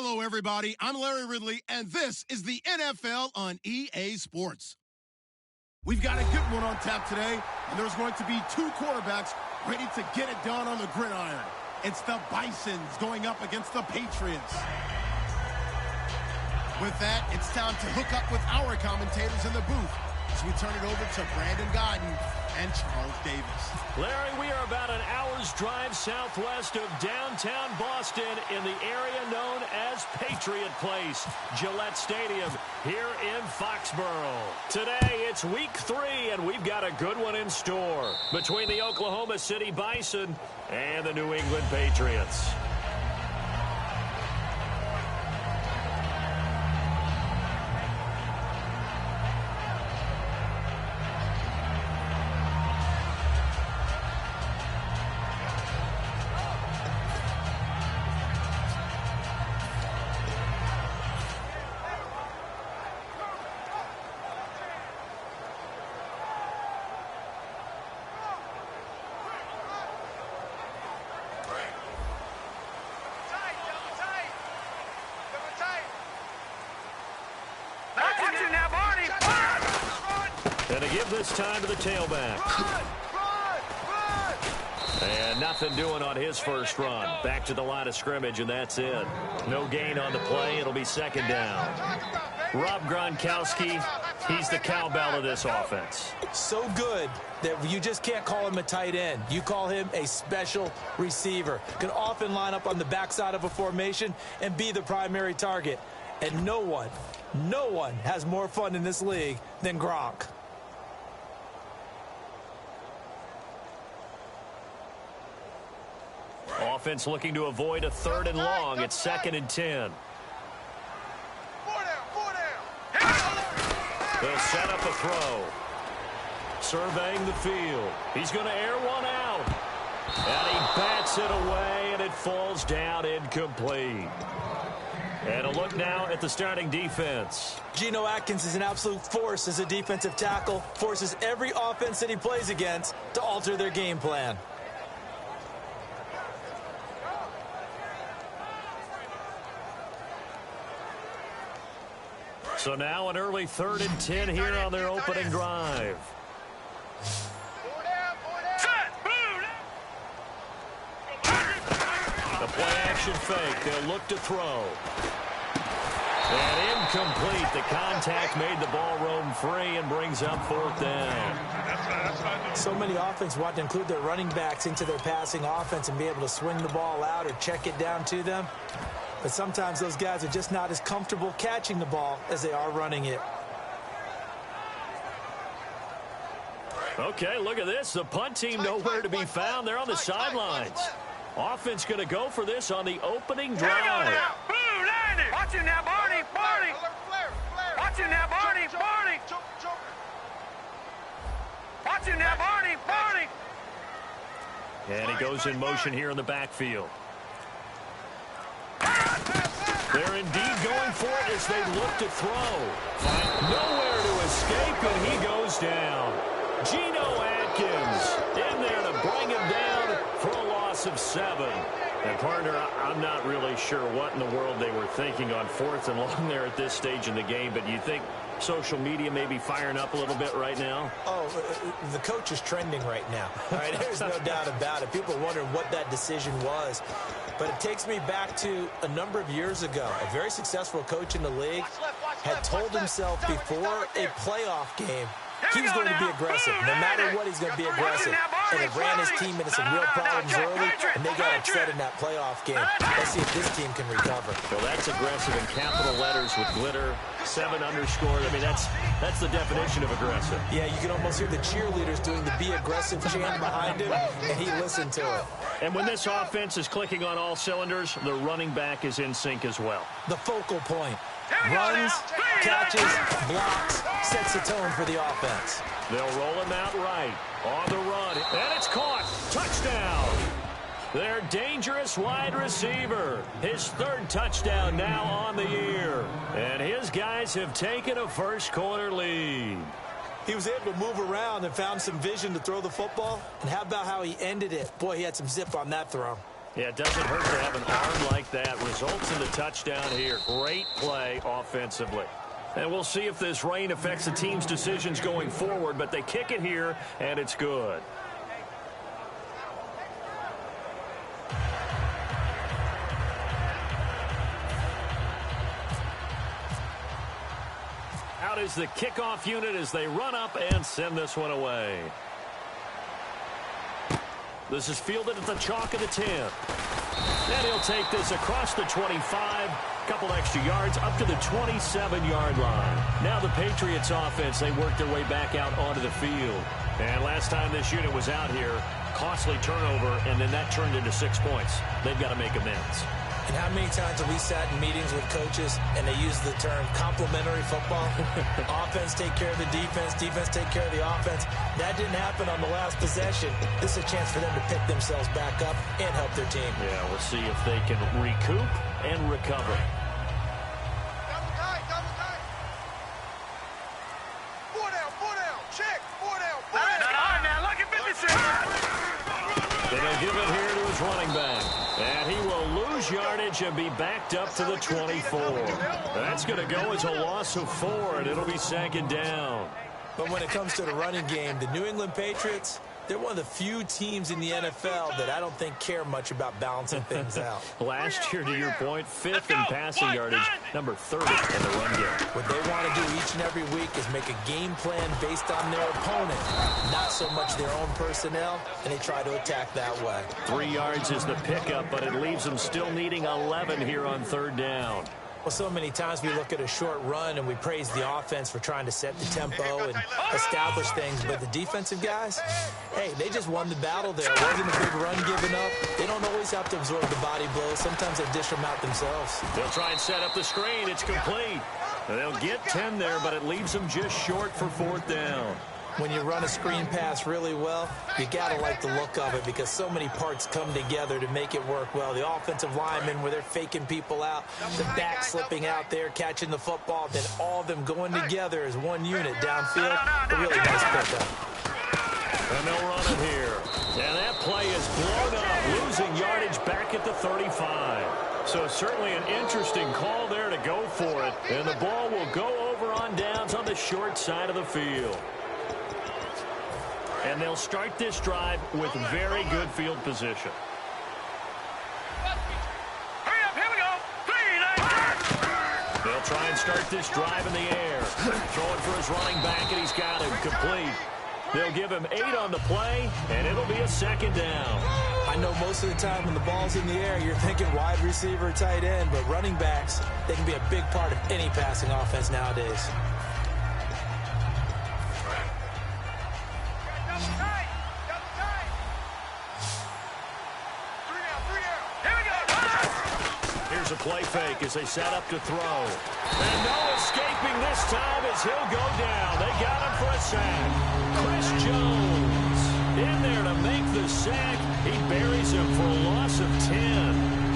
Hello, everybody. I'm Larry Ridley, and this is the NFL on EA Sports. We've got a good one on tap today, and there's going to be two quarterbacks ready to get it done on the gridiron. It's the Bisons going up against the Patriots. With that, it's time to hook up with our commentators in the booth as we turn it over to Brandon Godden and Charles Davis. Larry, we are about an hour's drive southwest of downtown Boston in the area known as Patriot Place, Gillette Stadium, here in Foxborough. Today, it's week 3, and we've got a good one in store between the Oklahoma City Bison and the New England Patriots. And to give this time to the tailback. And nothing doing on his first run. Back to the line of scrimmage, and that's it. No gain on the play. It'll be second down. Rob Gronkowski, he's the cowbell of this offense. So good that you just can't call him a tight end. You call him a special receiver. Can often line up on the backside of a formation and be the primary target. And no one has more fun in this league than Gronk. Offense looking to avoid a 3rd and long. It's 2nd and 10. They'll set up a throw. Surveying the field. He's going to air one out. And he bats it away, and it falls down incomplete. And a look now at the starting defense. Geno Atkins is an absolute force as a defensive tackle. Forces every offense that he plays against to alter their game plan. So now an early 3rd and 10 here on their opening drive. The play-action fake. They'll look to throw. And incomplete. The contact made the ball roam free and brings up 4th down. So many offenses want to include their running backs into their passing offense and be able to swing the ball out or check it down to them. But sometimes those guys are just not as comfortable catching the ball as they are running it. Okay, look at this. The punt team nowhere to be found. They're on the sidelines. Offense going to go for this on the opening drive. Watch it now, Barney. Watch it now, Barney. Watch it now, Barney. And he goes in motion here in the backfield. They're indeed going for it as they look to throw. Nowhere to escape, and he goes down. Geno Atkins in there to bring him down for a loss of 7. And, partner, I'm not really sure what in the world they were thinking on 4th and long there at this stage in the game, but you think social media may be firing up a little bit right now? Oh, the coach is trending right now. All right, there's no doubt about it. People are wondering what that decision was. But it takes me back to a number of years ago. A very successful coach in the league had told himself before a playoff game he was going to be aggressive. No matter what, he's going to be aggressive. And it ran his team into some real problems early, and they got upset in that playoff game. Let's see if this team can recover. Well, that's aggressive in capital letters with glitter, 7 underscore. I mean, that's the definition of aggressive. Yeah, you can almost hear the cheerleaders doing the be aggressive chant behind him, and he listened to it. And when this offense is clicking on all cylinders, the running back is in sync as well. The focal point. Runs, catches, blocks, sets the tone for the offense. They'll roll him out right. On the run. And it's caught. Touchdown. Their dangerous wide receiver. His 3rd touchdown now on the year. And his guys have taken a first-quarter lead. He was able to move around and found some vision to throw the football. And how about how he ended it? Boy, he had some zip on that throw. Yeah, it doesn't hurt to have an arm like that. Results in the touchdown here. Great play offensively. And we'll see if this rain affects the team's decisions going forward, but they kick it here, and it's good. Out is the kickoff unit as they run up and send this one away. This is fielded at the chalk of the 10. And he'll take this across the 25. Couple extra yards up to the 27-yard line. Now the Patriots offense, they work their way back out onto the field. And last time this unit was out here, costly turnover, and then that turned into 6 points. They've got to make amends. And how many times have we sat in meetings with coaches and they use the term complementary football? Offense take care of the defense, defense take care of the offense. That didn't happen on the last possession. This is a chance for them to pick themselves back up and help their team. Yeah, we'll see if they can recoup and recover. Double tight, double tight. 4 down, check, 4 down, 4 down. All right, now, look at 56. And they'll give it here to his running back. And he will lose yardage and be backed up to the 24. That's going to go as a loss of 4, and it'll be 2nd down. But when it comes to the running game, the New England Patriots, they're one of the few teams in the NFL that I don't think care much about balancing things out. Last year, to your point, 5th in passing yardage, number 30 in the run game. What they want to do each and every week is make a game plan based on their opponent, not so much their own personnel, and they try to attack that way. 3 yards is the pickup, but it leaves them still needing 11 here on 3rd down. Well, so many times we look at a short run and we praise the offense for trying to set the tempo and establish things, but the defensive guys, hey, they just won the battle there. It wasn't a big run given up. They don't always have to absorb the body blows. Sometimes they dish them out themselves. They'll try and set up the screen. It's complete. They'll get 10 there, but it leaves them just short for 4th down. When you run a screen pass really well, you got to like the look of it because so many parts come together to make it work well. The offensive linemen where they're faking people out, the back slipping out there, catching the football, then all of them going together as one unit downfield. A really nice pickup. And they'll run it here. And that play is blown up, losing yardage back at the 35. So certainly an interesting call there to go for it. And the ball will go over on downs on the short side of the field. And they'll start this drive with very good field position. Hurry up, here we go. 3, 9. They'll try and start this drive in the air. Throwing for his running back, and he's got him complete. They'll give him 8 on the play, and it'll be a 2nd down. I know most of the time when the ball's in the air, you're thinking wide receiver, tight end, but running backs, they can be a big part of any passing offense nowadays. Here's a play fake as they set up to throw. And no escaping this time as he'll go down. They got him for a sack. Chris Jones in there to make the sack. He buries him for a loss of 10.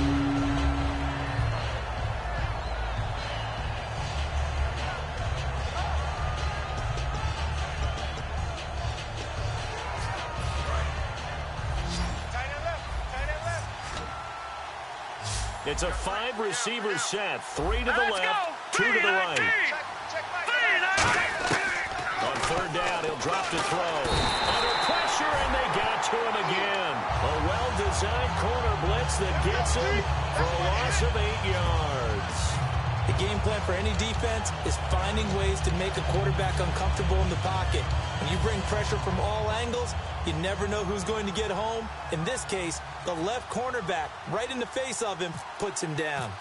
It's a 5-receiver set. 3 to the left, 2 to the right. On 3rd down, he'll drop to throw. Under pressure, and they got to him again. A well-designed corner blitz that gets him for a loss of 8 yards. The game plan for any defense is finding ways to make a quarterback uncomfortable in the pocket. When you bring pressure from all angles, you never know who's going to get home. In this case, the left cornerback, right in the face of him, puts him down.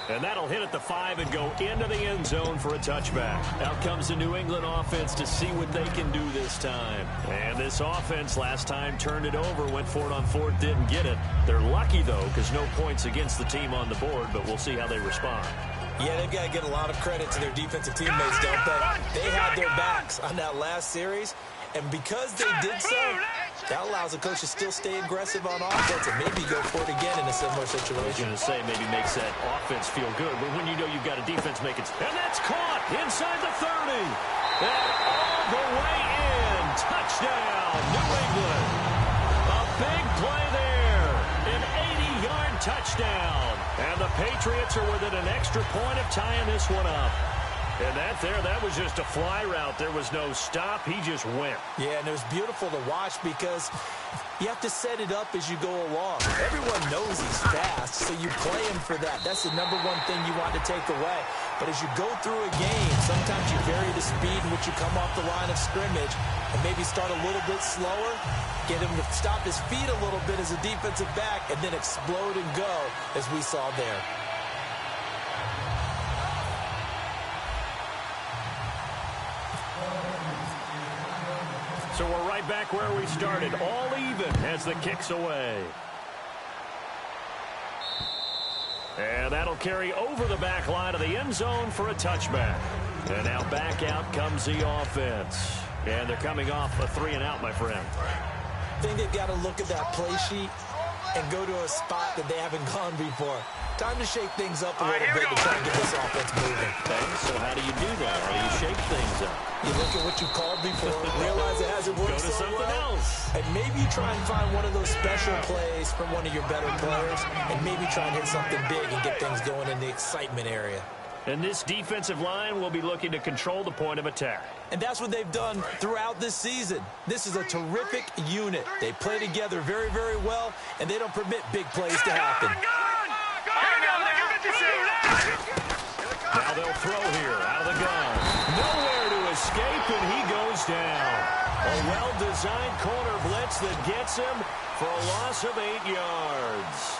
And that'll hit at the 5 and go into the end zone for a touchback. Out comes the New England offense to see what they can do this time. And this offense last time turned it over, went for it on 4th, didn't get it. They're lucky, though, because no points against the team on the board, but we'll see how they respond. Yeah, they've got to get a lot of credit to their defensive teammates, don't they? They had their backs on that last series, and because they did so, that allows the coach to still stay aggressive on offense and maybe go for it again in a similar situation. I was going to say maybe makes that offense feel good, but when you know you've got a defense make it, and that's caught inside the 30. And all the way in. Touchdown, New England. A big play there. An 80-yard touchdown. And the Patriots are within an extra point of tying this one up. And that was just a fly route. There was no stop. He just went. Yeah, and it was beautiful to watch because you have to set it up as you go along. Everyone knows he's fast, so you play him for that. That's the number one thing you want to take away. But as you go through a game, sometimes you vary the speed in which you come off the line of scrimmage and maybe start a little bit slower, get him to stop his feet a little bit as a defensive back, and then explode and go as we saw there. So we're right back where we started, all even as the kick's away. And that'll carry over the back line of the end zone for a touchback. And now back out comes the offense. And they're coming off a 3-and-out, my friend. I think they've got to look at that play sheet and go to a spot that they haven't gone before. Time to shake things up a little bit to try and get this offense moving. Okay, so how do you do that? How do you shake things up? You look at what you called before, realize it hasn't worked Go to so something well, else. and maybe try and find one of those special plays from one of your better players, and maybe try and hit something big and get things going in the excitement area. And this defensive line will be looking to control the point of attack. And that's what they've done throughout this season. This is a terrific unit. They play together very, very well, and they don't permit big plays to happen. Now they'll throw here out of the gun. Nowhere to escape, and he goes down. A well-designed corner blitz that gets him for a loss of 8 yards.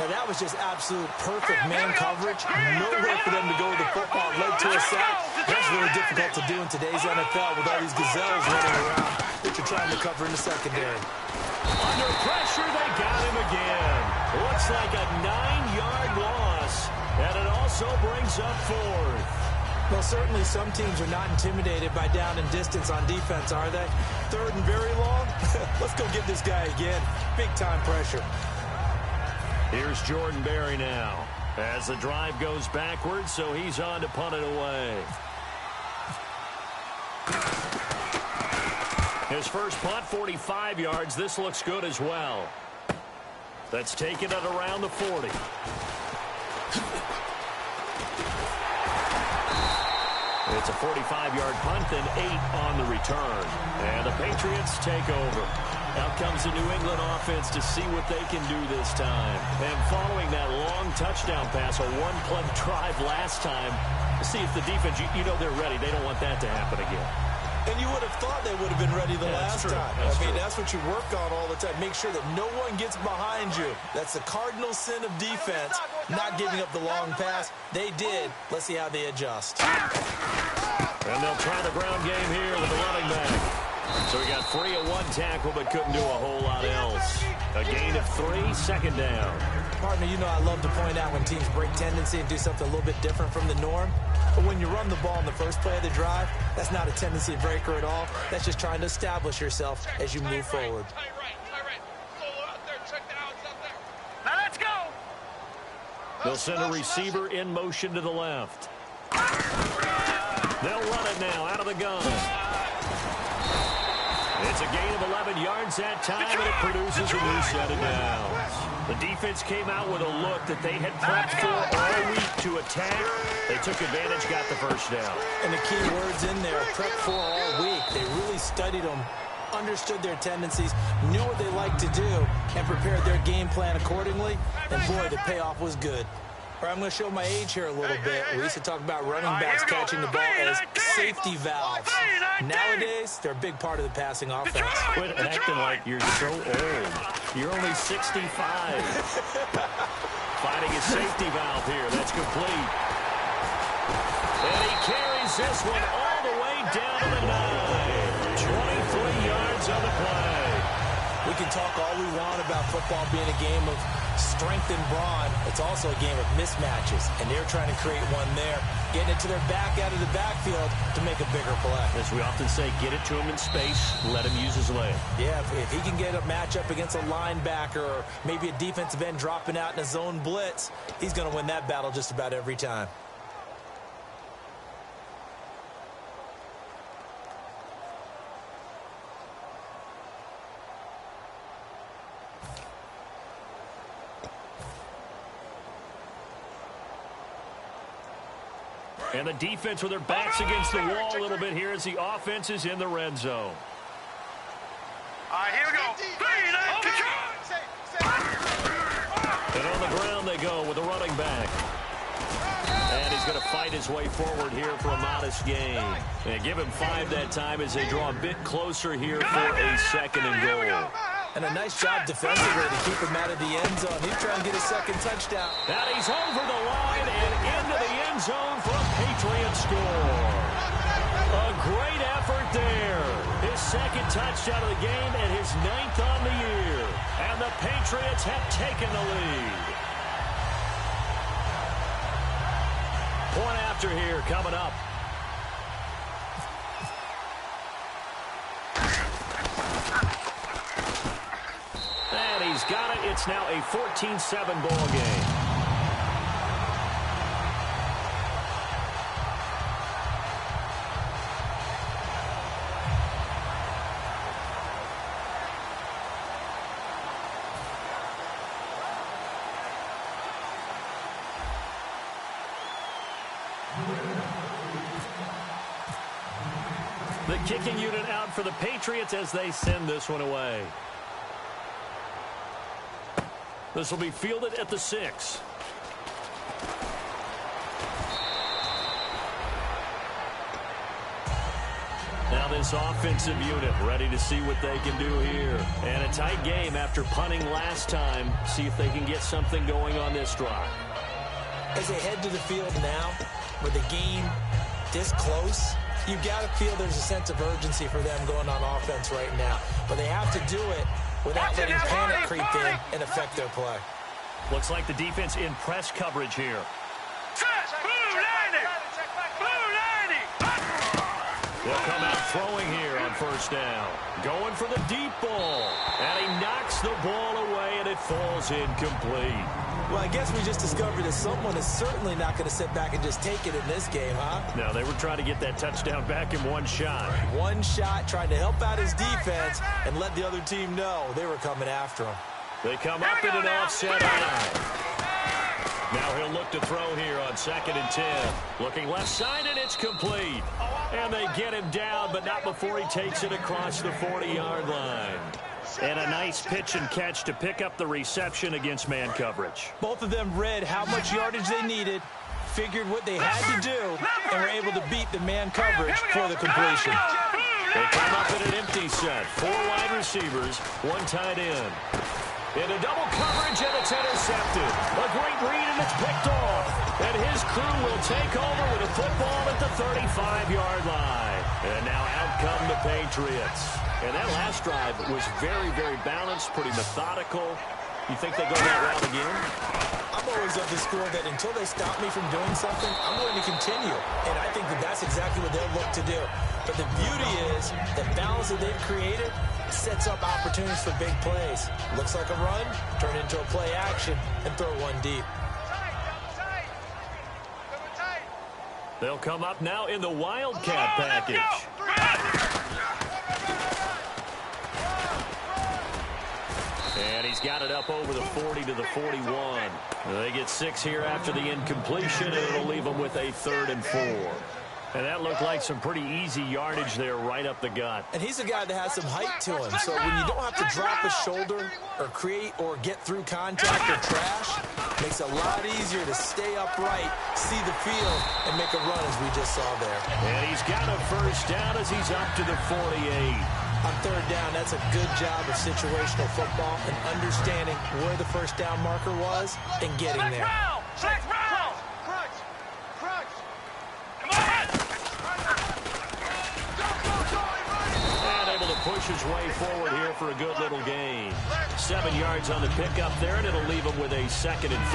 Now, that was just absolute perfect man coverage. Nowhere for them to go with the football. Led to a sack. That's really difficult to do in today's NFL with all these gazelles running around that you're trying to cover in the secondary. Under pressure, they got him again. Looks like a 9-yard loss, and it also brings up 4th. Well, certainly some teams are not intimidated by down and distance on defense, are they? 3rd and very long? Let's go get this guy again. Big-time pressure. Here's Jordan Berry now as the drive goes backwards, so he's on to punt it away. His first punt, 45 yards. This looks good as well. That's taken it around the 40. It's a 45-yard punt, then 8 on the return. And the Patriots take over. Out comes the New England offense to see what they can do this time. And following that long touchdown pass, a one-play drive last time, see if the defense, you know they're ready. They don't want that to happen again. And you would have thought they would have been ready the last time. That's what you work on all the time. Make sure that no one gets behind you. That's the cardinal sin of defense, not giving up the long pass. They did. Let's see how they adjust. And they'll try the ground game here with the running back. So he got free of one tackle, but couldn't do a whole lot else. A gain of 3, 2nd down. Partner, you know I love to point out when teams break tendency and do something a little bit different from the norm. But when you run the ball in the first play of the drive, that's not a tendency breaker at all. That's just trying to establish yourself as you move forward. Now let's go. They'll send a receiver in motion to the left. They'll run it now out of the gun. It's a gain of 11 yards that time, and it produces a new set of downs. The defense came out with a look that they had prepped for all week to attack. They took advantage, got the first down. And the key words in there, prepped for all week. They really studied them, understood their tendencies, knew what they liked to do, and prepared their game plan accordingly. And boy, the payoff was good. All right, I'm going to show my age here a little bit. We used to talk about running backs catching the ball as safety valves. Nowadays, they're a big part of the passing offense. Quit acting like you're so old. You're only 65. Finding a safety valve here. That's complete. And he carries this one all the way down to the 9. 23 yards on the play. We can talk all we want about football being a game of strength and brawn. It's also a game of mismatches, and they're trying to create one there, getting it to their back out of the backfield to make a bigger play. As we often say, get it to him in space, let him use his leg. Yeah, if he can get a matchup against a linebacker or maybe a defensive end dropping out in a zone blitz, he's going to win that battle just about every time. And the defense with their backs against the wall a little bit here as the offense is in the red zone. All right, here we go. And on the ground they go with the running back. And he's going to fight his way forward here for a modest gain. And give him 5 that time as they draw a bit closer here for a second and goal. And a nice job defensively to keep him out of the end zone. He's trying to get a second touchdown. And he's over the line and into the end zone for a Patriots score. A great effort there. His second touchdown of the game and his 9th on the year. And the Patriots have taken the lead. Point after here coming up. And he's got it. It's now a 14-7 ball game. The kicking unit out for the Patriots as they send this one away. This will be fielded at the 6. Now this offensive unit ready to see what they can do here. And a tight game after punting last time. See if they can get something going on this drive. As they head to the field now, with the game this close, you've got to feel there's a sense of urgency for them going on offense right now. But they have to do it without letting panic creep in and affect their play. Looks like the defense in press coverage here. They'll come out throwing here on first down. Going for the deep ball. And he knocks the ball away, and it falls incomplete. Well, I guess we just discovered that someone is certainly not going to sit back and just take it in this game, huh? No, they were trying to get that touchdown back in one shot. One shot, trying to help out his defense and let the other team know they were coming after him. They come up in an offset eye. Now he'll look to throw here on 2nd and 10. Looking left side, and it's complete. And they get him down, but not before he takes it across the 40-yard line. And a nice pitch and catch to pick up the reception against man coverage. Both of them read how much yardage they needed, figured what they had to do, and were able to beat the man coverage for the completion. They come up in an empty set. 4 wide receivers, 1 tight end. Into double coverage, and it's intercepted. A great read, and it's picked off. And his crew will take over with a football at the 35-yard line. And now out come the Patriots. And that last drive was very, very balanced, pretty methodical. You think they go that route again? I'm always of the school that until they stop me from doing something, I'm going to continue. And I think that that's exactly what they'll look to do. But the beauty is the balance that they've created sets up opportunities for big plays. Looks like a run, turn into a play action, and throw one deep. They'll come up now in the Wildcat package. And he's got it up over the 40 to the 41. They get 6 here after the incompletion, and it'll leave them with a 3rd and 4. And that looked like some pretty easy yardage there right up the gut. And he's a guy that has some height to him. So when you don't have to drop a shoulder or create or get through contact or trash, it makes it a lot easier to stay upright, see the field, and make a run as we just saw there. And he's got a first down as he's up to the 48. On 3rd down, that's a good job of situational football and understanding where the first down marker was and getting there. And able to push his way forward here for a good little gain. 7 yards on the pickup there, and it'll leave him with a 2nd and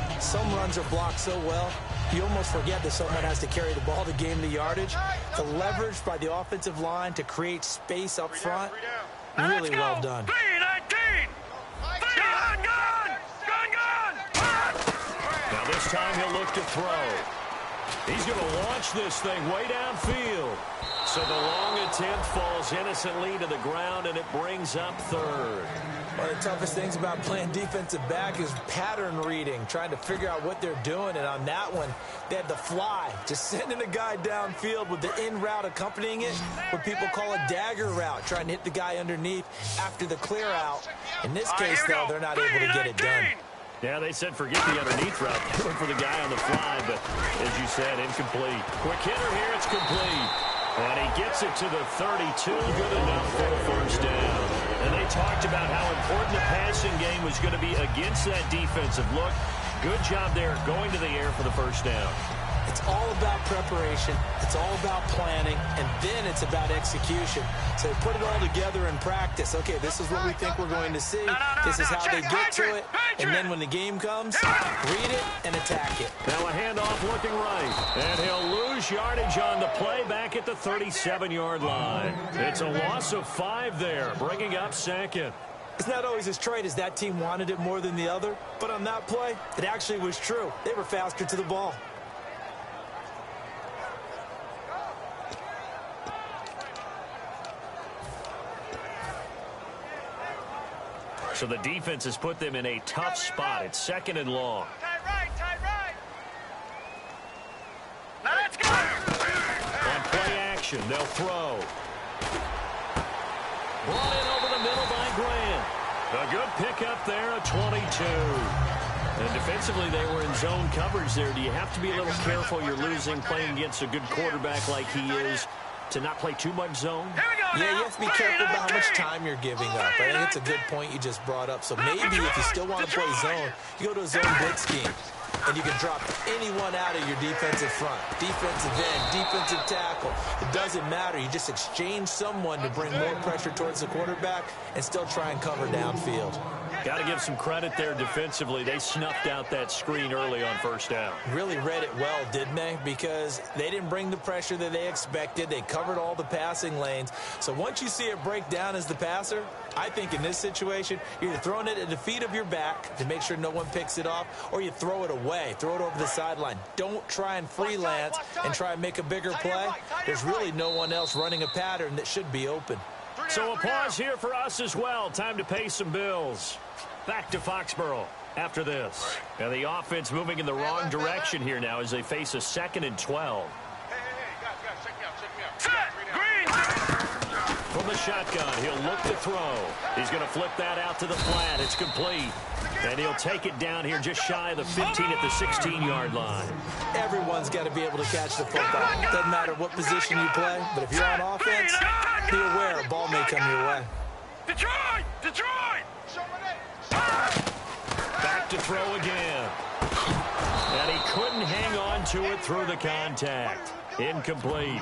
3. Some runs are blocked so well, you almost forget that someone has to carry the ball to gain the yardage. The leverage by the offensive line to create space up front, really well done. Now this time he'll look to throw. He's going to launch this thing way downfield. So the long attempt falls innocently to the ground, and it brings up third. One of the toughest things about playing defensive back is pattern reading, trying to figure out what they're doing. And on that one, they had the fly, just sending a guy downfield with the in route accompanying it, what people call a dagger route, trying to hit the guy underneath after the clear out. In this case, though, they're not able to get it done. Yeah, they said forget the underneath route. They went for the guy on the fly, but as you said, incomplete. Quick hitter here, it's complete. And he gets it to the 32, good enough for a first down. And they talked about how important the passing game was going to be against that defensive look. Good job there going to the air for the first down. It's all about preparation. It's all about planning. And then it's about execution. So they put it all together in practice. Okay, this is what we think we're going to see. This is how they get to it. And then when the game comes, read it and attack it. Now a handoff looking right. And he'll lose yardage on the play back at the 37-yard line. It's a loss of 5 there, bringing up second. It's not always as straight as that team wanted it more than the other. But on that play, it actually was true. They were faster to the ball. So the defense has put them in a tough spot. It's second and long. Tight right. Now let's go. On play action, they'll throw. Brought in over the middle by Grant. A good pickup there, a 22. And defensively, they were in zone coverage there. Do you have to be a little careful? You're losing playing against a good quarterback like he is to not play too much zone? Yeah, you have to be careful about how much time you're giving up. I think it's a good point you just brought up. So maybe if you still want to play zone, you go to a zone blitz scheme. And you can drop anyone out of your defensive front. Defensive end, defensive tackle. It doesn't matter. You just exchange someone to bring more pressure towards the quarterback and still try and cover downfield. Got to give some credit there defensively. They snuffed out that screen early on first down. Really read it well, didn't they? Because they didn't bring the pressure that they expected. They covered all the passing lanes. So once you see it break down as the passer, I think in this situation, you're either throwing it at the feet of your back to make sure no one picks it off, or you throw it away, throw it over the sideline. Don't try and freelance and try and make a bigger play. There's really no one else running a pattern that should be open. So a pause here for us as well. Time to pay some bills. Back to Foxborough after this. And the offense moving in the wrong direction here now as they face a 2nd and 12. From the shotgun, he'll look to throw. He's going to flip that out to the flat. It's complete. And he'll take it down here just shy of the 15 at the 16-yard line. Everyone's got to be able to catch the football. Doesn't matter what position you play, but if you're on offense, be aware a ball may come your way. Detroit! Back to throw again. And he couldn't hang on to it through the contact. Incomplete.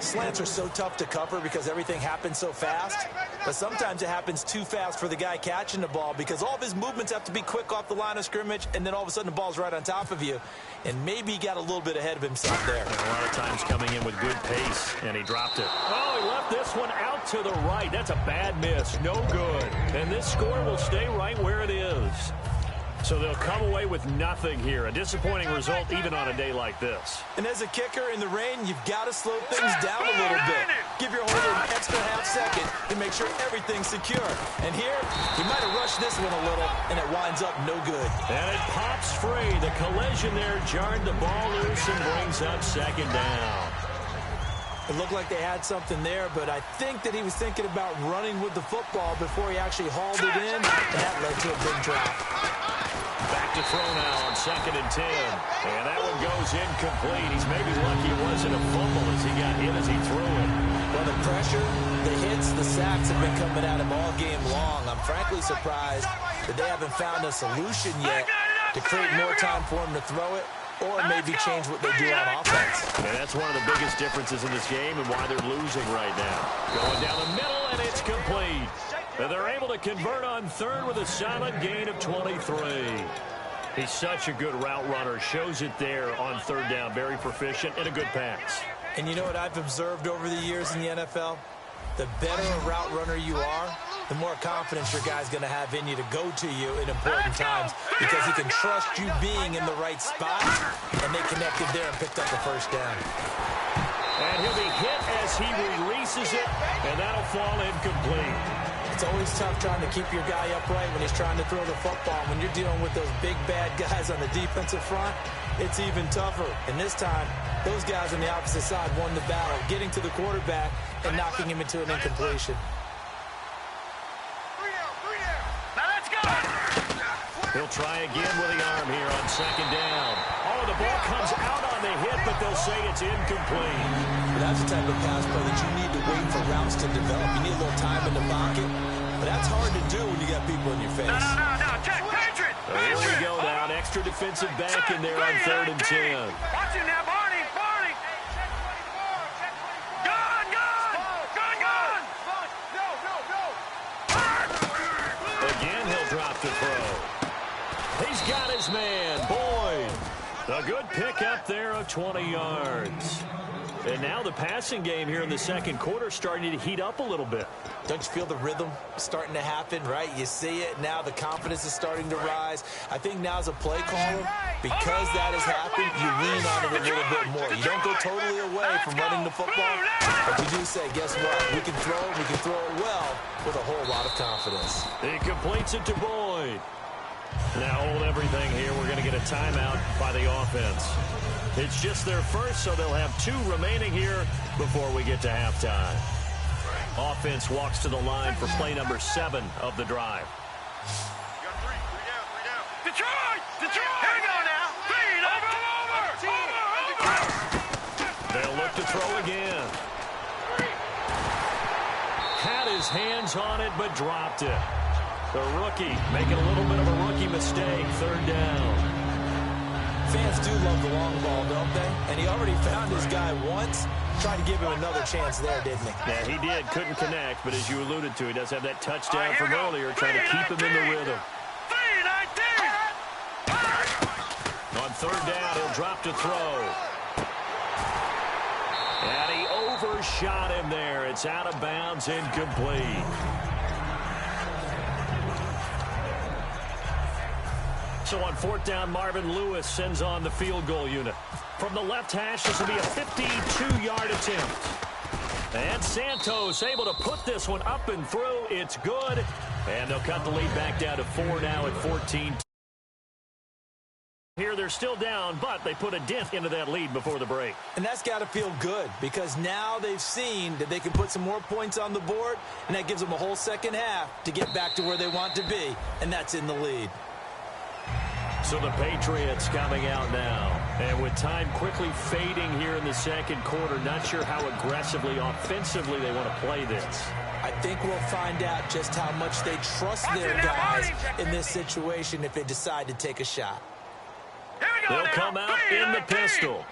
Slants are so tough to cover because everything happens so fast. But sometimes it happens too fast for the guy catching the ball because all of his movements have to be quick off the line of scrimmage, and then all of a sudden the ball's right on top of you. And maybe he got a little bit ahead of himself there. And a lot of times coming in with good pace, and he dropped it. Oh, he left this one out to the right. That's a bad miss. No good. And this score will stay right where it is. So they'll come away with nothing here. A disappointing result even on a day like this. And as a kicker in the rain, you've got to slow things down a little bit. Give your holder an extra half second to make sure everything's secure. And here, he might have rushed this one a little, and it winds up no good. And it pops free. The collision there jarred the ball loose and brings up 2nd down. It looked like they had something there, but I think that he was thinking about running with the football before he actually hauled it in, and that led to a big drop. Back to throw now on 2nd and 10. And that one goes incomplete. He's maybe lucky it wasn't a fumble as he got hit as he threw it. Well, the pressure, the hits, the sacks have been coming at him all game long. I'm frankly surprised that they haven't found a solution yet to create more time for him to throw it, or maybe change what they do on offense. And that's one of the biggest differences in this game and why they're losing right now. Going down the middle, and it's complete. And they're able to convert on 3rd with a solid gain of 23. He's such a good route runner. Shows it there on 3rd down. Very proficient and a good pass. And you know what I've observed over the years in the NFL? The better a route runner you are, the more confidence your guy's going to have in you to go to you in important times because he can trust you being in the right spot, and they connected there and picked up the first down. And he'll be hit as he releases it, and that'll fall incomplete. It's always tough trying to keep your guy upright when he's trying to throw the football. When you're dealing with those big, bad guys on the defensive front, it's even tougher. And this time, those guys on the opposite side won the battle, getting to the quarterback and knocking him into an incompletion. Now let's go. He'll try again with the arm here on second down. Oh, the ball comes out on the hit, but they'll say it's incomplete. That's the type of pass play that you need to wait for routes to develop. You need a little time in the pocket, but that's hard to do when you got people in your face. No. Check, Patriots. Here we go now. An extra defensive back in there on 3rd and 10. Watch him now, Barney. Gun. Again, he'll drop the throw. He's got his man, Boyd. A good pickup there of 20 yards. And now the passing game here in the second quarter starting to heat up a little bit. Don't you feel the rhythm starting to happen, right? You see it. Now the confidence is starting to rise. I think now as a play caller, because that has happened, you lean on it a little bit more. You don't go totally away from running the football, but you do say, guess what? We can throw it well with a whole lot of confidence. He completes it to Boyd. Now hold everything here. We're going to get a timeout by the offense. It's just their first, so they'll have 2 remaining here before we get to halftime. Offense walks to the line for play number 7 of the drive. Detroit! Here we go now. Over. They'll look to throw again. Had his hands on it, but dropped it. The rookie making a little bit of a rookie mistake. 3rd down. Fans do love the long ball, don't they? And he already found his guy once. Tried to give him another chance there, didn't he? Yeah, he did. Couldn't connect, but as you alluded to, he does have that touchdown from earlier, trying to keep him in the rhythm. On 3rd down, he'll drop to throw. And he overshot him there. It's out of bounds, incomplete. So on 4th down, Marvin Lewis sends on the field goal unit. From the left hash, this will be a 52-yard attempt. And Santos able to put this one up and through. It's good. And they'll cut the lead back down to 4 now at 14. Here they're still down, but they put a dent into that lead before the break. And that's got to feel good because now they've seen that they can put some more points on the board, and that gives them a whole second half to get back to where they want to be, and that's in the lead. So the Patriots coming out now. And with time quickly fading here in the second quarter, not sure how aggressively, offensively they want to play this. I think we'll find out just how much they trust their guys in this situation if they decide to take a shot. They'll come out in the pistol.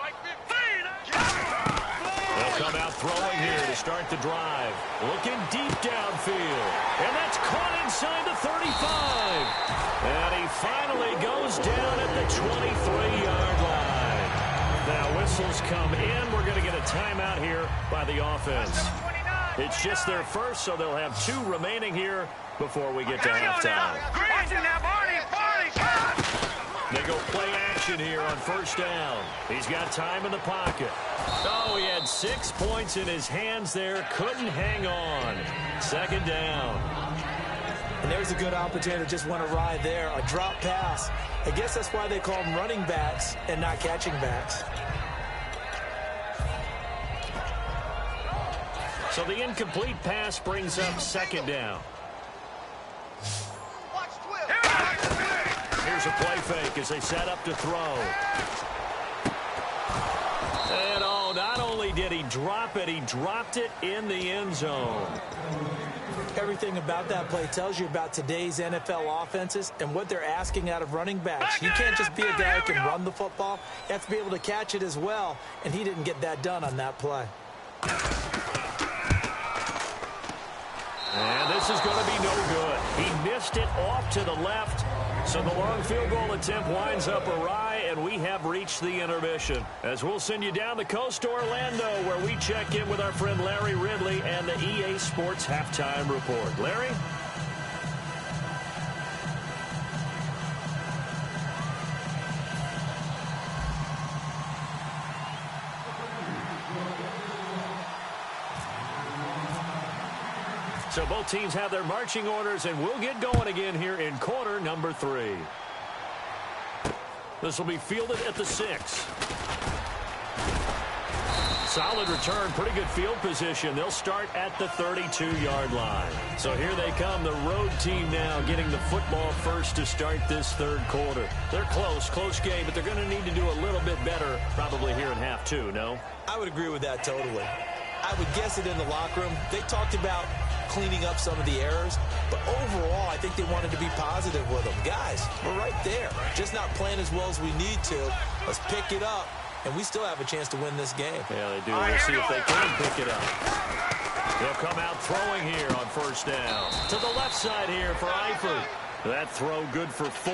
They'll come out throwing here to start the drive. Looking deep downfield. And that's caught inside the 35. And he finally goes down at the 23-yard line. Now whistles come in. We're going to get a timeout here by the offense. It's just their first, so they'll have 2 remaining here before we get to halftime. They go play action here on 1st down. He's got time in the pocket. Oh, he had 6 points in his hands there. Couldn't hang on. 2nd down. And there's a good opportunity to just want to ride there. A drop pass. I guess that's why they call them running backs and not catching backs. So the incomplete pass brings up 2nd down. Here's a play fake as they set up to throw. And oh, not only did he drop it, he dropped it in the end zone. Everything about that play tells you about today's NFL offenses and what they're asking out of running backs. You can't just be a guy who can run the football. You have to be able to catch it as well, and he didn't get that done on that play. And this is going to be no good. He missed it off to the left. So the long field goal attempt winds up awry, and we have reached the intermission. As we'll send you down the coast to Orlando, where we check in with our friend Larry Ridley and the EA Sports Halftime Report. Larry? So both teams have their marching orders, and we'll get going again here in quarter number 3. This will be fielded at the 6. Solid return, pretty good field position. They'll start at the 32-yard line. So here they come, the road team now getting the football first to start this third quarter. They're close game, but they're going to need to do a little bit better probably here in half 2, no? I would agree with that totally. I would guess it in the locker room. They talked about cleaning up some of the errors, but overall, I think they wanted to be positive with them. Guys, we're right there. Just not playing as well as we need to. Let's pick it up. And we still have a chance to win this game. Yeah, they do. We'll see if they can pick it up. They'll come out throwing here on first down. To the left side here for Eifert. That throw good for 4.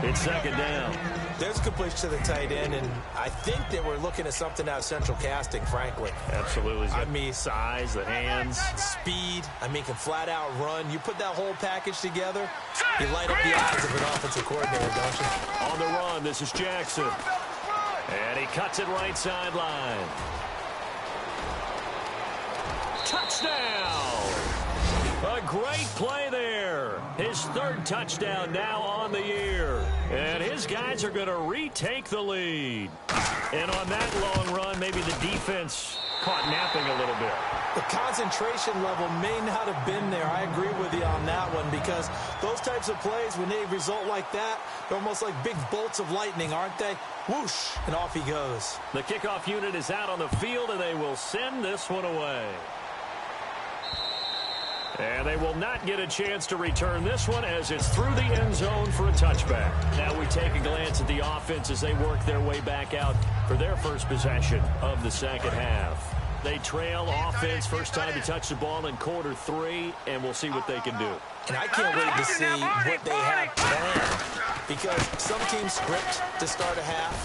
It's second down. There's completion to the tight end, and I think that we're looking at something out of central casting, frankly. Absolutely. I mean, size, the hands. Speed. I mean, can flat out run. You put that whole package together, you light up the eyes of an offensive coordinator, don't you? On the run, this is Jackson. And he cuts it right sideline. Touchdown! A great play there. His 3rd touchdown now on the year. And his guys are going to retake the lead. And on that long run, maybe the defense caught napping a little bit. The concentration level may not have been there. I agree with you on that one, because those types of plays, when they result like that, they're almost like big bolts of lightning, aren't they? Whoosh, and off he goes. The kickoff unit is out on the field, and they will send this one away. And they will not get a chance to return this one as it's through the end zone for a touchback. Now we take a glance at the offense as they work their way back out for their first possession of the second half. They trail offense, first time to touch the ball in quarter 3, and we'll see what they can do. And I can't wait to see what they have planned, because some teams script to start a half.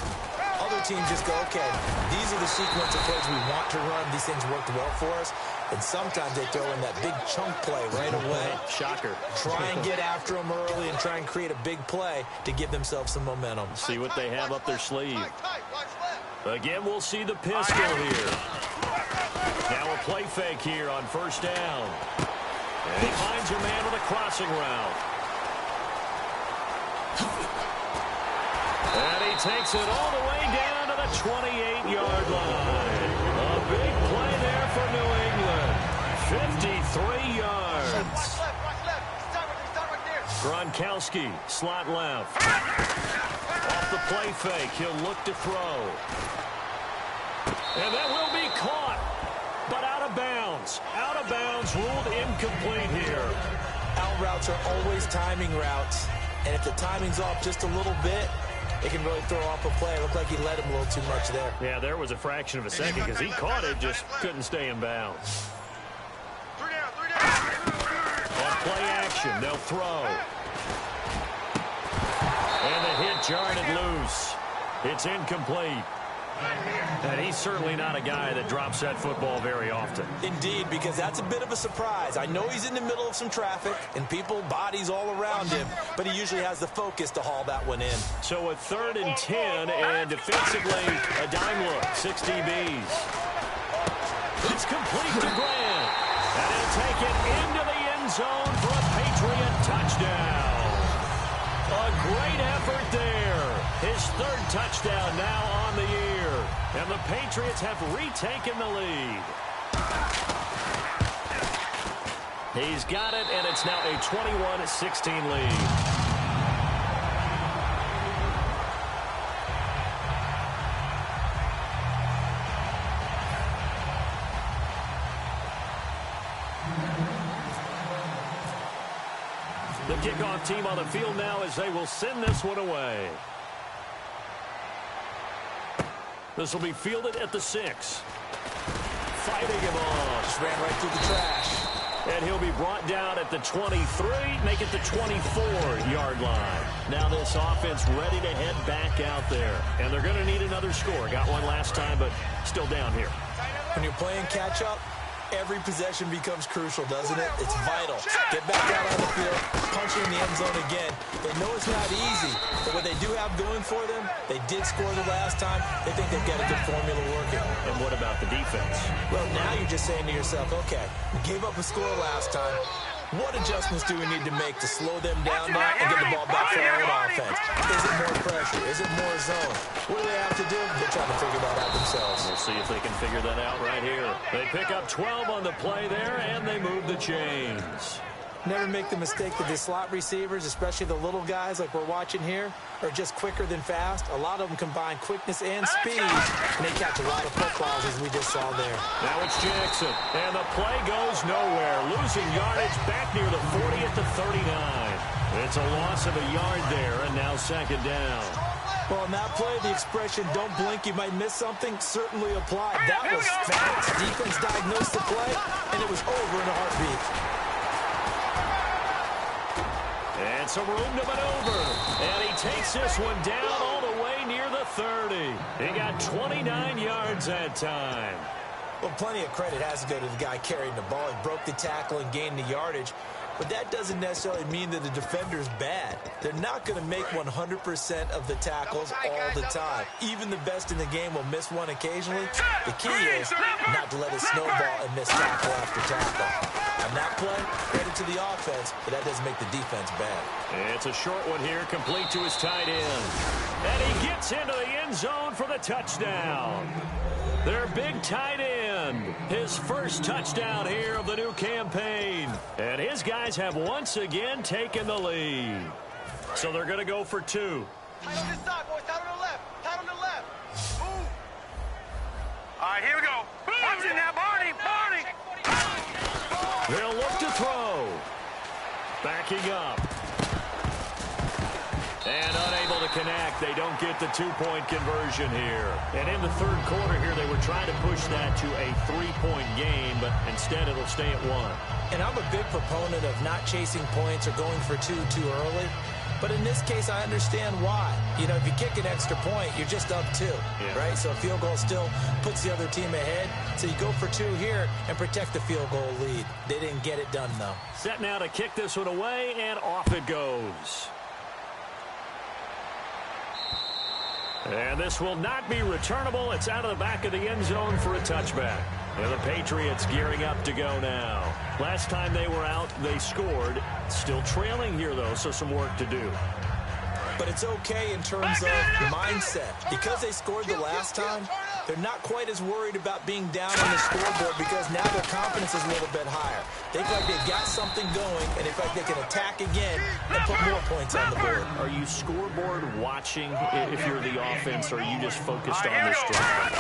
Other teams just go, okay, these are the sequence of plays we want to run. These things worked well for us. And sometimes they throw in that big chunk play right away. Shocker. Try and get after them early and try and create a big play to give themselves some momentum. See what they have up their sleeve. Again, we'll see the pistol here. Now a play fake here on first down. And he finds a man with a crossing route. And he takes it all the way down to the 28-yard line. A big play there for New England. 53 yards. Gronkowski, slot left. Off the play fake, he'll look to throw. And that will be caught, but out of bounds. Out of bounds, ruled incomplete here. Out routes are always timing routes. And if the timing's off just a little bit, it can really throw off a play. It looked like he let him a little too much there. Yeah, there was a fraction of a second because he caught it, just couldn't stay in bounds. On play action, they'll throw. And the hit jarred it loose. It's incomplete. And he's certainly not a guy that drops that football very often. Indeed, because that's a bit of a surprise. I know he's in the middle of some traffic and people, bodies all around him, but he usually has the focus to haul that one in. So a 3rd and 10, and defensively, a dime look, 6 DBs. It's complete to Grant. And he'll take it into the end zone for a Patriot touchdown. A great effort there. His 3rd touchdown now on the year. And the Patriots have retaken the lead. He's got it, and it's now a 21-16 lead. The kickoff team on the field now as they will send this one away. This will be fielded at the 6. Fighting him off. Just ran right through the trash. And he'll be brought down at the 23, make it the 24-yard line. Now this offense ready to head back out there. And they're going to need another score. Got one last time, but still down here. When you're playing catch-up, Every possession becomes crucial, doesn't it? It's vital. Get back out on the field, punch in the end zone again. They know it's not easy, but what they do have going for them, they did score the last time. They think they've got a good formula working. And what about the defense? Well, now you're just saying to yourself, okay, we gave up a score last time. What adjustments do we need to make to slow them down now and get the ball back for our own offense? Is it more pressure? Is it more zone? What do they have to do? They're trying to figure that out themselves. We'll see if they can figure that out right here. They pick up 12 on the play there, and they move the chains. Never make the mistake that the slot receivers, especially the little guys like we're watching here, are just quicker than fast. A lot of them combine quickness and speed, and they catch a lot of footballs, as we just saw there. Now it's Jackson, and the play goes nowhere. Losing yardage back near the 40 at the 39. It's a loss of a yard there, and now second down. Well, in that play, the expression, don't blink, you might miss something, certainly applied. That was fast. Defense diagnosed the play, and it was over in a heartbeat. And some room to maneuver. And he takes this one down all the way near the 30. He got 29 yards that time. Well, plenty of credit has to go to the guy carrying the ball. He broke the tackle and gained the yardage. But that doesn't necessarily mean that the defender's bad. They're not going to make 100% of the tackles all the time. Even the best in the game will miss one occasionally. The key is not to let it snowball and miss tackle after tackle. On that play, credit to the offense, but that doesn't make the defense bad. It's a short one here, complete to his tight end. And he gets into the end zone for the touchdown. Their big tight end, his first touchdown here of the new campaign. And his guys have once again taken the lead. So they're going to go for two. Tight on this side, boys. Tight on the left. Tight on the left. Move. All right, here we go. Watch it now, Barney. Barney. They'll look to throw. Backing up. And unable to connect. They don't get the two-point conversion here. And in the third quarter here, they were trying to push that to a three-point game, but instead it'll stay at one. And I'm a big proponent of not chasing points or going for two too early. But in this case, I understand why. You know, if you kick an extra point, you're just up two, right? So a field goal still puts the other team ahead. So you go for two here and protect the field goal lead. They didn't get it done, though. Set now to kick this one away, and off it goes. And this will not be returnable. It's out of the back of the end zone for a touchback. And the Patriots gearing up to go now. Last time they were out, they scored. Still trailing here, though, so some work to do. But it's okay in terms of mindset. Because they scored the last time, they're not quite as worried about being down on the scoreboard because now their confidence is a little bit higher. They feel like they've got something going, and they feel like they can attack again and put more points on the board. Are you scoreboard watching if you're the offense, or are you just focused on this drive?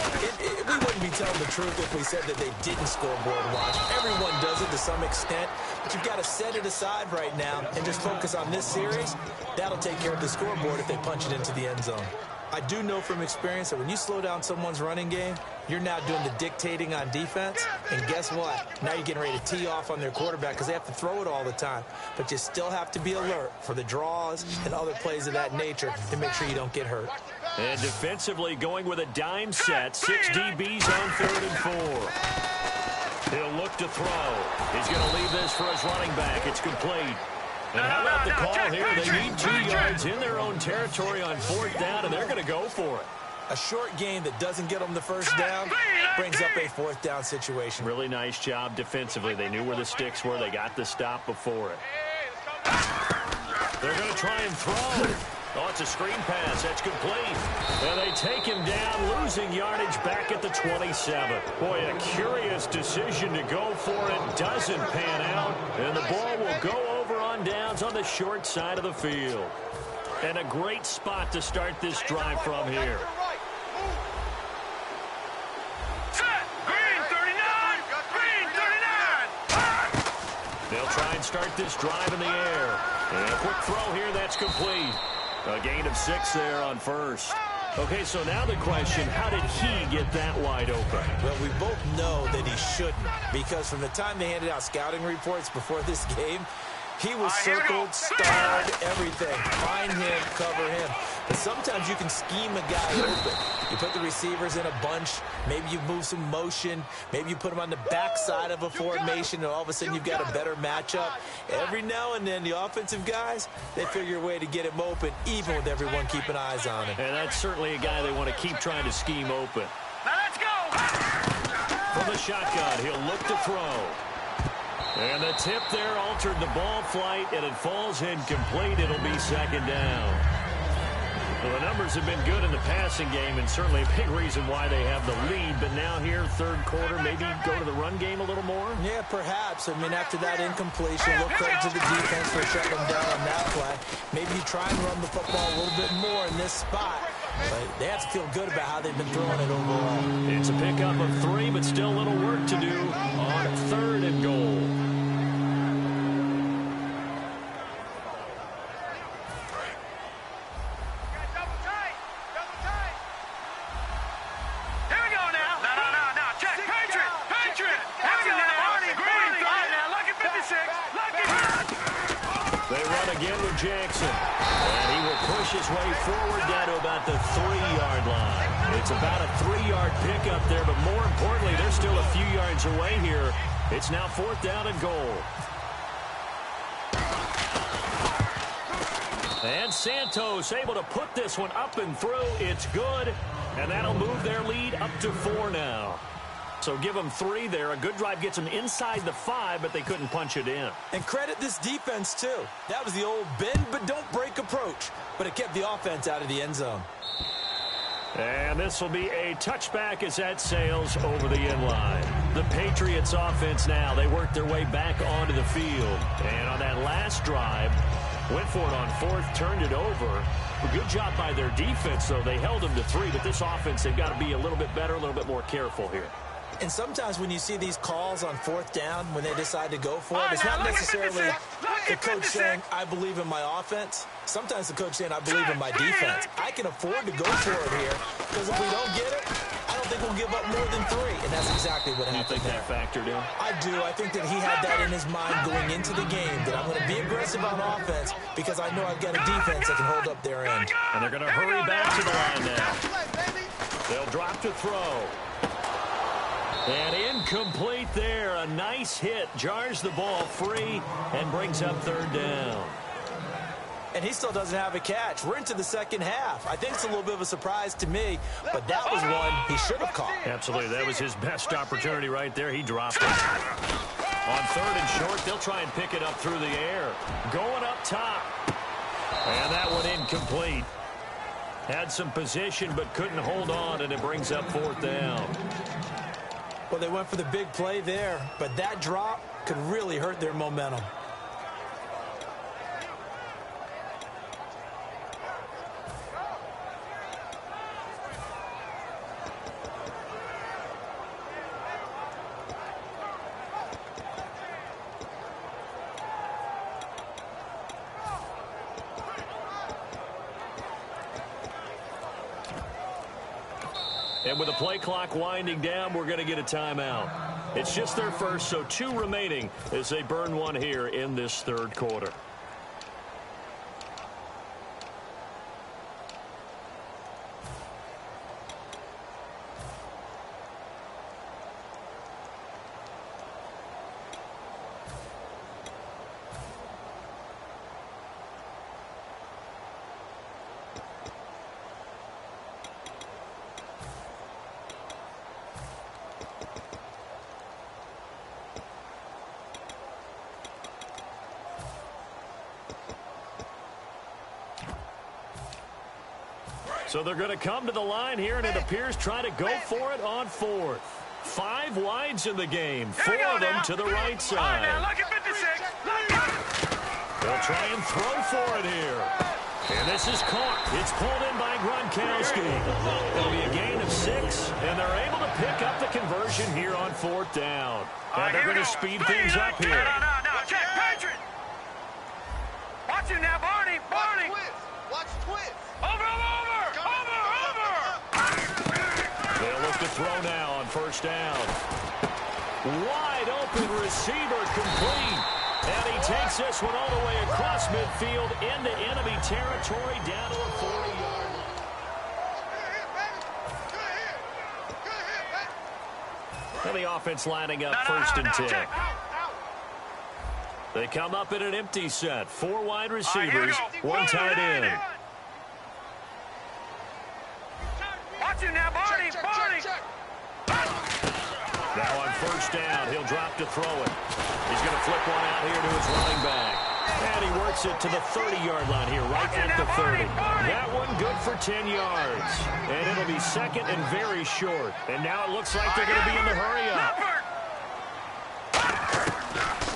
We wouldn't be telling the truth if we said that they didn't scoreboard watch. Everyone does it to some extent, but you've got to set it aside right now and just focus on this series. That'll take care of the scoreboard if they punch it into the end zone. I do know from experience that when you slow down someone's running game, you're now doing the dictating on defense. And guess what? Now you're getting ready to tee off on their quarterback because they have to throw it all the time. But you still have to be alert for the draws and other plays of that nature to make sure you don't get hurt. And defensively going with a dime set. 6 DBs on 3rd and 4. He'll look to throw. He's going to leave this for his running back. It's complete. And how about the call here? They need 2 yards in their own territory on 4th down, and they're going to go for it. A short game that doesn't get them the first down brings up a 4th down situation. Really nice job defensively. They knew where the sticks were. They got the stop before it. They're going to try and throw. Oh, it's a screen pass. That's complete. And they take him down, losing yardage back at the 27. Boy, a curious decision to go for it. Doesn't pan out. And the ball will go over on downs on the short side of the field. And a great spot to start this drive from here. They'll try and start this drive in the air. And a quick throw here, that's complete. A gain of 6 there on 1st. Okay, so now the question, how did he get that wide open? Well, we both know that he shouldn't, because from the time they handed out scouting reports before this game, He was circled, starred, everything. Find him, cover him. But sometimes you can scheme a guy open. You put the receivers in a bunch. Maybe you move some motion. Maybe you put them on the backside of a formation, and all of a sudden you've got a better matchup. Every now and then, the offensive guys, they figure a way to get him open, even with everyone keeping eyes on him. And that's certainly a guy they want to keep trying to scheme open. Now let's go. From the shotgun, he'll look to throw. And the tip there altered the ball flight, and it falls incomplete. It'll be second down. Well, the numbers have been good in the passing game, and certainly a big reason why they have the lead. But now here, third quarter, maybe go to the run game a little more? Yeah, perhaps. I mean, after that incompletion, a little credit to the defense for shutting them down on that play. Maybe you try and run the football a little bit more in this spot. But they have to feel good about how they've been throwing it overall. It's a pickup of 3, but still a little work to do on third and goal. Jackson, and he will push his way forward down to about the 3-yard line. It's about a 3-yard pickup there, but more importantly, they're still a few yards away here. It's now 4th down and goal. And Santos able to put this one up and through. It's good, and that'll move their lead up to 4 now. So give them 3 there. A good drive gets them inside the 5, but they couldn't punch it in. And credit this defense, too. That was the old bend but don't break approach, but it kept the offense out of the end zone. And this will be a touchback as that sails over the end line. The Patriots offense now, they work their way back onto the field. And on that last drive, went for it on 4th, turned it over. A good job by their defense, though. They held them to 3, but this offense, they've got to be a little bit better, a little bit more careful here. And sometimes when you see these calls on 4th down, when they decide to go for it, it's not necessarily the coach saying, I believe in my offense. Sometimes the coach saying, I believe in my defense. I can afford to go for it here, because if we don't get it, I don't think we'll give up more than 3. And that's exactly what happened. You think that factored in? I do. I think that he had that in his mind going into the game, that I'm going to be aggressive on offense because I know I've got a defense that can hold up their end. And they're going to hurry back to the line now. They'll drop to throw. And incomplete there. A nice hit. Jars the ball free and brings up 3rd down. And he still doesn't have a catch. We're into the second half. I think it's a little bit of a surprise to me, but that was one he should have caught. Absolutely. That was his best opportunity right there. He dropped it. On 3rd and short, they'll try and pick it up through the air. Going up top. And that one incomplete. Had some position but couldn't hold on, and it brings up 4th down. Well, they went for the big play there, but that drop could really hurt their momentum. And with the play clock winding down, we're going to get a timeout. It's just their first, so 2 remaining as they burn one here in this 3rd quarter. So they're going to come to the line here, and it appears trying to go for it on 4th. 5 wides in the game. 4 of them to the right side. They'll try and throw for it here. And this is caught. It's pulled in by Gronkowski. It'll be a gain of 6, and they're able to pick up the conversion here on 4th down. And they're going to speed things up here. No, check, Patriot. Watch him now, Barney. Watch twist. Over. They'll look to throw now on 1st down. Wide open receiver complete. And he takes this one all the way across midfield into enemy territory down to a 40-yard line. And the offense lining up first and 10. They come up in an empty set. 4 wide receivers, 1 tight end. Watch him now, Barney. Now on first down, he'll drop to throw it. He's going to flip one out here to his running back. And he works it to the 30-yard line here, right at the 30. That one good for 10 yards. And it'll be second and very short. And now it looks like they're going to be in the hurry-up.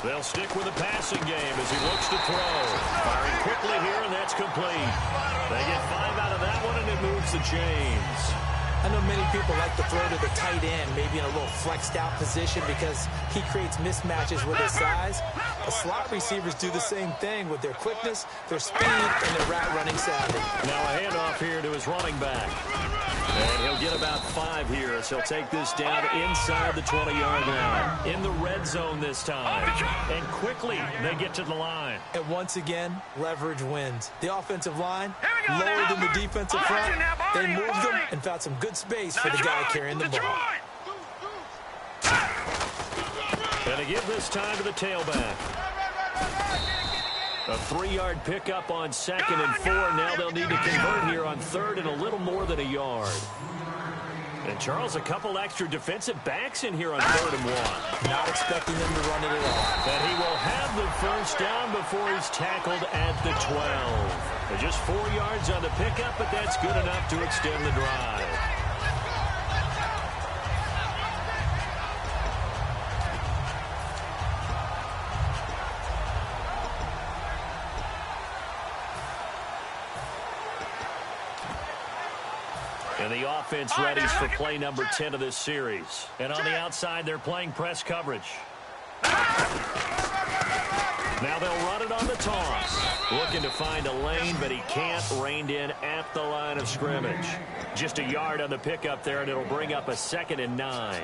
They'll stick with the passing game as he looks to throw. Firing quickly here, and that's complete. They get 5 out of that one, and it moves the chains. I know many people like to throw to the tight end, maybe in a little flexed out position because he creates mismatches with his size. The slot receivers do the same thing with their quickness, their speed, and their route running savvy. Now a handoff here to his running back. And he'll get about 5 here as he'll take this down inside the 20-yard line. In the red zone this time. And quickly they get to the line. And once again, leverage wins. The offensive line, lower than the defensive front. They moved them and found some good space for the guy carrying the ball. And to give this time to the tailback. A 3-yard pickup on 2nd and 4. Now they'll need to convert here on 3rd and a little more than a yard. And Charles, a couple extra defensive backs in here on 3rd and 1. Not expecting them to run it at all. And he will have the first down before he's tackled at the 12. And just 4 yards on the pickup, but that's good enough to extend the drive. And the offense readies for play number 10 of this series. And on the outside, they're playing press coverage. Now they'll run it on the toss. Looking to find a lane, but he can't. Reined in at the line of scrimmage. Just a yard on the pickup there, and it'll bring up a 2nd and 9.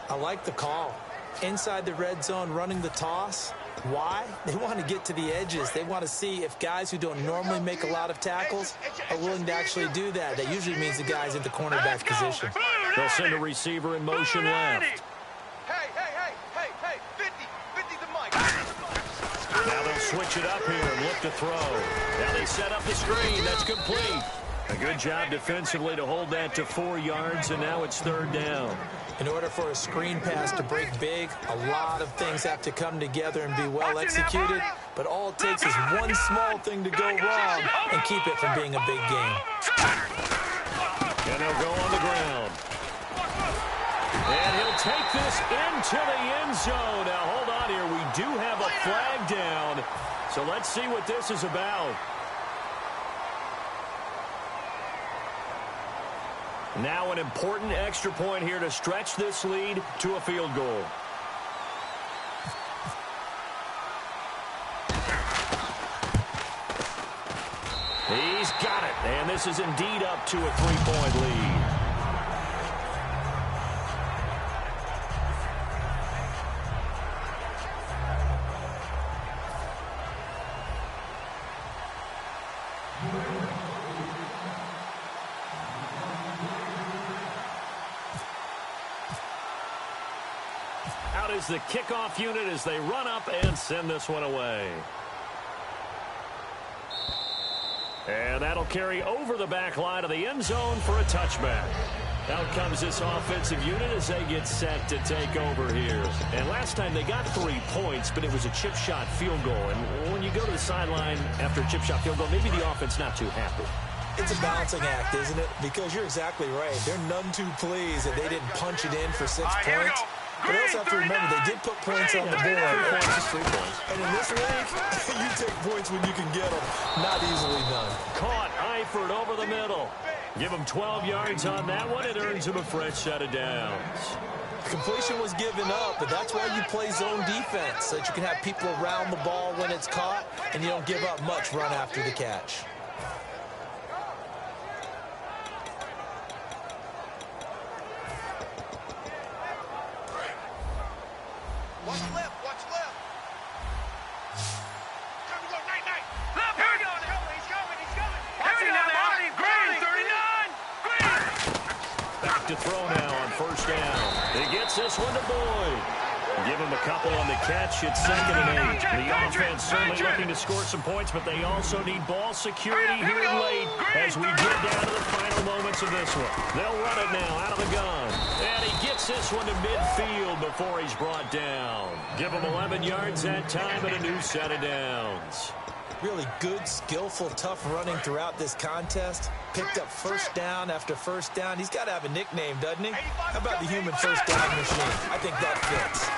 I like the call. Inside the red zone, running the toss. Why? They want to get to the edges. They want to see if guys who don't normally make a lot of tackles are willing to actually do that. That usually means the guy's in the cornerback position. They'll send a receiver in motion left. Hey, 50 the mic. Now they'll switch it up here and look to throw. Now they set up the screen. That's complete. A good job defensively to hold that to 4 yards, and now it's 3rd down. In order for a screen pass to break big, a lot of things have to come together and be well executed, but all it takes is one small thing to go wrong and keep it from being a big game. And they'll go on the ground. And he'll take this into the end zone. Now, hold on here. We do have a flag down, so let's see what this is about. Now an important extra point here to stretch this lead to a field goal. He's got it, and this is indeed up to a 3-point lead. Out is the kickoff unit as they run up and send this one away. And that'll carry over the back line of the end zone for a touchback. Out comes this offensive unit as they get set to take over here. And last time they got 3 points, but it was a chip shot field goal. And when you go to the sideline after a chip shot field goal, maybe the offense not too happy. It's a balancing act, isn't it? Because you're exactly right. They're none too pleased that they didn't punch it in for 6 points. But also have to remember, they did put points on the board. 3 points is 3 points. And in this league, you take points when you can get them. Not easily done. Caught Eifert over the middle. Give him 12 yards on that one. It earns him a fresh set of downs. Completion was given up, but that's why you play zone defense, so that you can have people around the ball when it's caught, and you don't give up much run after the catch. Watch left, watch left. to throw now on first down. He gets this one to Boyd. Give him a couple on the catch. It's 2nd and 8. The offense certainly looking to score some points, but they also need ball security here late as we get down to the final moments of this one. They'll run it now out of the gun. And he gets this one to midfield before he's brought down. Give him 11 yards that time and a new set of downs. Really good, skillful, tough running throughout this contest. Picked up first down after first down. He's got to have a nickname, doesn't he? How about the human first down machine? I think that fits.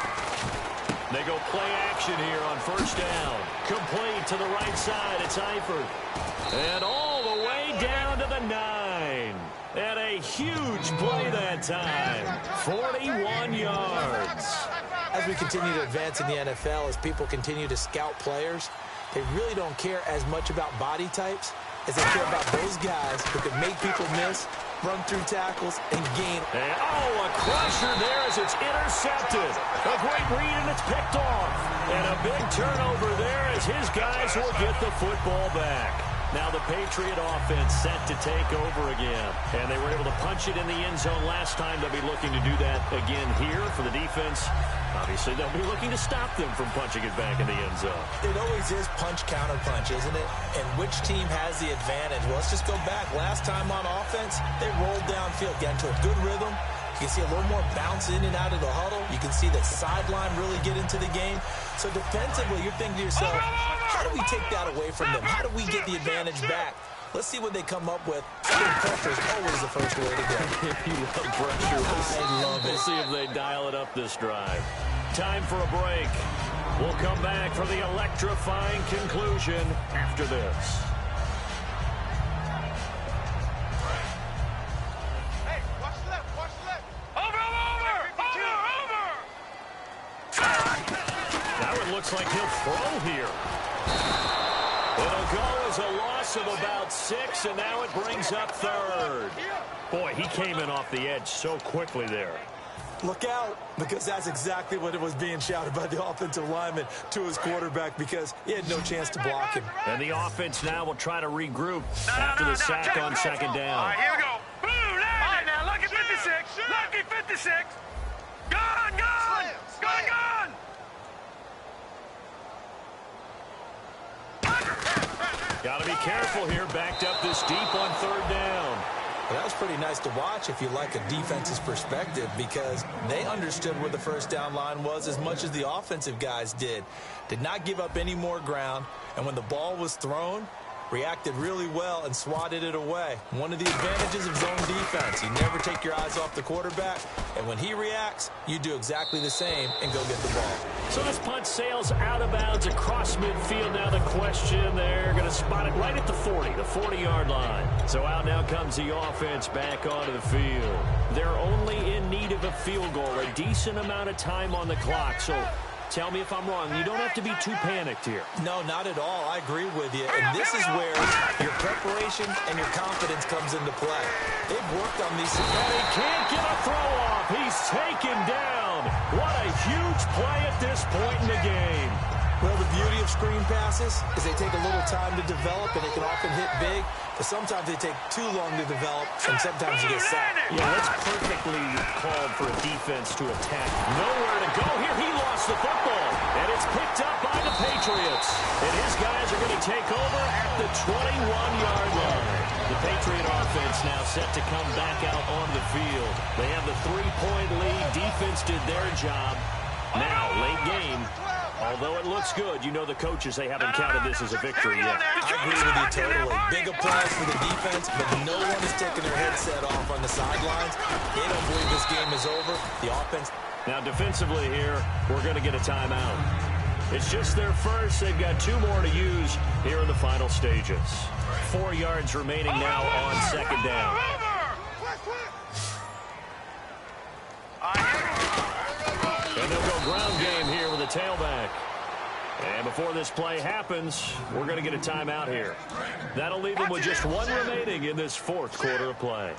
They go play action here on first down. Complete to the right side. It's Eifert. And all the way down to the 9. And a huge play that time. 41 yards. As we continue to advance in the NFL, as people continue to scout players, they really don't care as much about body types as they care about those guys who can make people miss, run through tackles, and gain. And, a crusher there as it's intercepted. A great read, and it's picked off. And a big turnover there as his guys will get the football back. Now the Patriot offense set to take over again. And they were able to punch it in the end zone last time. They'll be looking to do that again here for the defense. Obviously, they'll be looking to stop them from punching it back in the end zone. It always is punch-counter-punch, isn't it? And which team has the advantage? Well, let's just go back. Last time on offense, they rolled downfield, got into a good rhythm. You can see a little more bounce in and out of the huddle. You can see the sideline really get into the game. So defensively, you're thinking to yourself, how do we take that away from them? How do we get the advantage back? Let's see what they come up with. I think pressure is always the first way to go. You love pressure. I love it. We'll see if they dial it up this drive. Time for a break. We'll come back for the electrifying conclusion after this. Hey, watch the left, watch the left. Over! Now it looks like he'll throw here. It'll go as a loss of about 6, and now it brings up 3rd. Boy, he came in off the edge so quickly there. Look out, because that's exactly what it was being shouted by the offensive lineman to his quarterback, because he had no chance to block him. And the offense now will try to regroup after the sack on 2nd down. All right, here we go. Boom, all right, now look at 56. Lucky 56. Gone. Got to be careful here, backed up this deep on 3rd down. Well, that was pretty nice to watch if you like a defense's perspective, because they understood where the first down line was as much as the offensive guys did. Did not give up any more ground, and when the ball was thrown, reacted really well and swatted it away. One of the advantages of zone defense, you never take your eyes off the quarterback, and when he reacts, you do exactly the same and go get the ball. So this punt sails out of bounds across midfield. Now the question, they're going to spot it right at the 40, the 40-yard line. So out now comes the offense back onto the field. They're only in need of a field goal, a decent amount of time on the clock. So tell me if I'm wrong. You don't have to be too panicked here. No, not at all. I agree with you. And this is where your preparation and your confidence comes into play. They've worked on these. And he can't get a throw off. He's taken down. What a huge play at this point in the game. Well, the beauty of screen passes is they take a little time to develop, and they can often hit big, but sometimes they take too long to develop, and sometimes you get sacked. Yeah, that's perfectly called for a defense to attack. Nowhere to go here. He lost the football, and it's picked up by the Patriots. And his guys are going to take over at the 21-yard line. The Patriot offense now set to come back out onto the field. They have the 3-point lead. Defense did their job. Now, late game. Although it looks good, you know the coaches, they haven't counted this as a victory yet. I agree with you totally. Big applause for the defense, but no one is taking their headset off on the sidelines. They don't believe this game is over. The offense. Now, defensively here, we're going to get a timeout. It's just their first. They've got 2 more to use here in the final stages. 4 yards remaining now on 2nd down. And they'll go ground game here with a tailback. And before this play happens, we're going to get a timeout here. That'll leave them with just 1 remaining in this 4th quarter of play.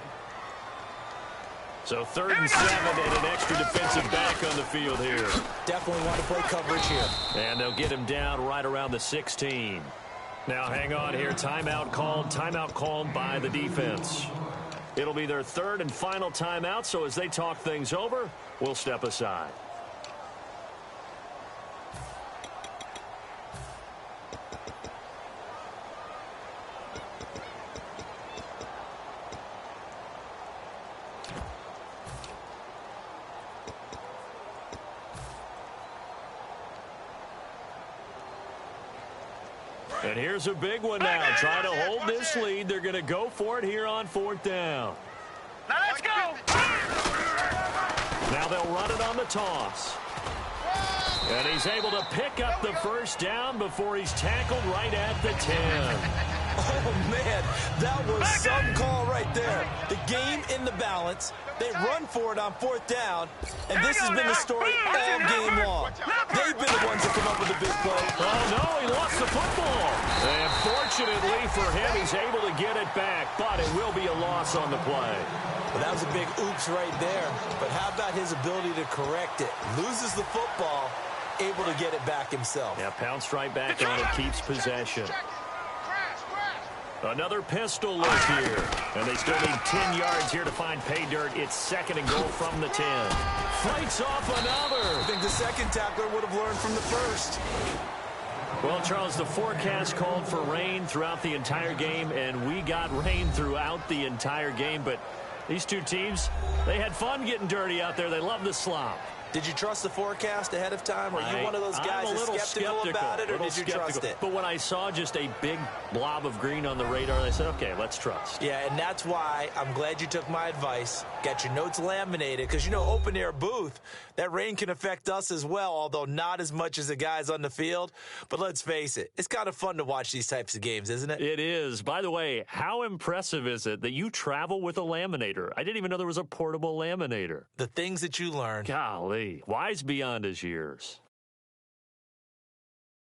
So 3rd and 7 and an extra defensive back on the field here. Definitely want to play coverage here. And they'll get him down right around the 16. Now hang on here. Timeout called by the defense. It'll be their third and final timeout, so as they talk things over, we'll step aside. And here's a big one now. Trying to hold this lead. They're going to go for it here on 4th down. Now let's go. Now they'll run it on the toss. And he's able to pick up the first down before he's tackled right at the 10. Oh, man, that was some call right there. The game in the balance. They run for it on 4th down, and this has been the story all game long. They've been the ones that come up with the big play. Oh, no, he lost the football. And fortunately for him, he's able to get it back, but it will be a loss on the play. Well, that was a big oops right there, but how about his ability to correct it? Loses the football, able to get it back himself. Yeah, pounced right back on it, keeps possession. Another pistol look here. And they still need 10 yards here to find pay dirt. It's 2nd and goal from the 10. Fights off another. I think the second tackler would have learned from the first. Well, Charles, the forecast called for rain throughout the entire game, and we got rain throughout the entire game. But these two teams, they had fun getting dirty out there. They love the slop. Did you trust the forecast ahead of time? Are you one of those guys that's skeptical about it, or did you trust it? But when I saw just a big blob of green on the radar, I said, okay, let's trust. Yeah, and that's why I'm glad you took my advice. Got your notes laminated, because, you know, open-air booth, that rain can affect us as well, although not as much as the guys on the field. But let's face it, it's kind of fun to watch these types of games, isn't it? It is. By the way, how impressive is it that you travel with a laminator? I didn't even know there was a portable laminator. The things that you learn. Golly. Wise beyond his years.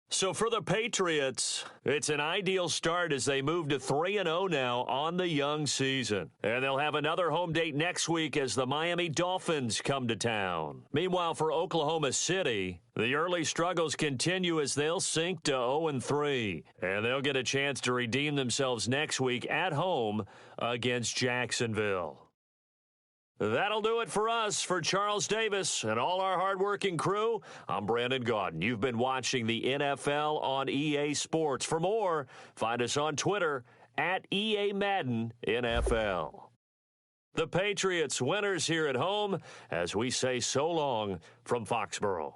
So for the Patriots, it's an ideal start as they move to 3-0 now on the young season. And they'll have another home date next week as the Miami Dolphins come to town. Meanwhile, for Oklahoma City, the early struggles continue as they'll sink to 0-3. And they'll get a chance to redeem themselves next week at home against Jacksonville. That'll do it for us. For Charles Davis and all our hardworking crew, I'm Brandon Gaudin. You've been watching the NFL on EA Sports. For more, find us on Twitter at EA Madden NFL. The Patriots winners here at home as we say so long from Foxborough.